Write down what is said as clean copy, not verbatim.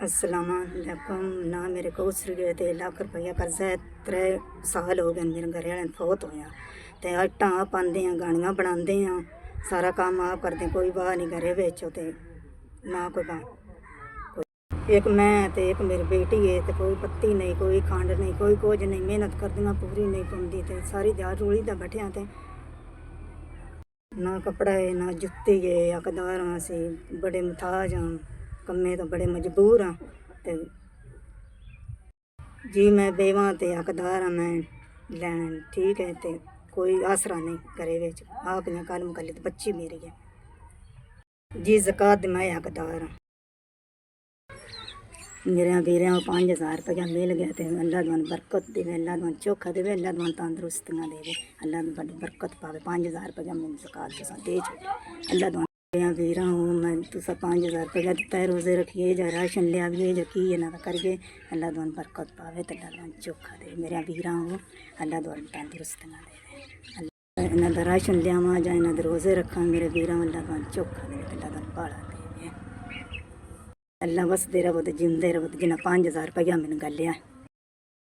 अस्सलामुअलैकुम। ना मेरे को उसर गए थे ₹1,00,000 कर्जा है। 3 साल हो गए मेरे घरे वाले फौत होया ते आटा आप पांदे हैं, गानियां बनांदे हैं, सारा काम आप करते। कोई वाह नहीं घरे बेचो ते ना कोई कोई एक मैं ते एक मेरी बेटी है ते कोई पत्ती नहीं, कोई खंड नहीं, कोई कुछ नहीं। मेहनत करदियां पूरी नहीं पौंदी ते सारी दिहाड़ रूली दा बैठिया ते ना कपड़ा है ना जुत्ती है। अकदार से बड़े मुताज हाँ, कम्मे तो बड़े मजबूर हाँ ते जी मैं बेवा ते हकदार हाँ। मैं लैन ठीक है ते कोई आसरा नहीं घरे विच। आप ने कल मुकल्ली ते बच्ची मेरी है जी। ज़कात दे मैं हकदार हाँ। मेरे वीर 5,000 रुपया मिल गया तो अल्लाह तुहानू बरकत देवे, अल्लाह तुहानू चोखा देवे, अल्लाह तुहानू तंदुरुस्तियाँ देवे, अल्लाह तुहानू बरकत पावे। 5,000 रुपया मैंने ज़कात तुसां दे छड्डे। अल्लाह तुहानू मेरे वीरां मैं तुसां 5,000 रुपया दिता है। रोज़े रखिए जा राशन लियाविए जा की इन्हां दा करिए। अल्लाह तुहानू बरकत पावे ते अल्लाह तुहानू चोखा देवे। मेरे वीरां अल्लाह तुहानू तंदुरुस्तियाँ देवे। इन्हां दा राशन लियावां जां इन्हां दे रोज़े रखां। मेरे वीरां अल्लाह तुहानू चोखा देवे, अल्लाह तुहानू भाला देवे। अल्लाह वसदे रवो ते जिंदे रवो ते जिन्हें 5,000 रुपया मैंने गल्लिया।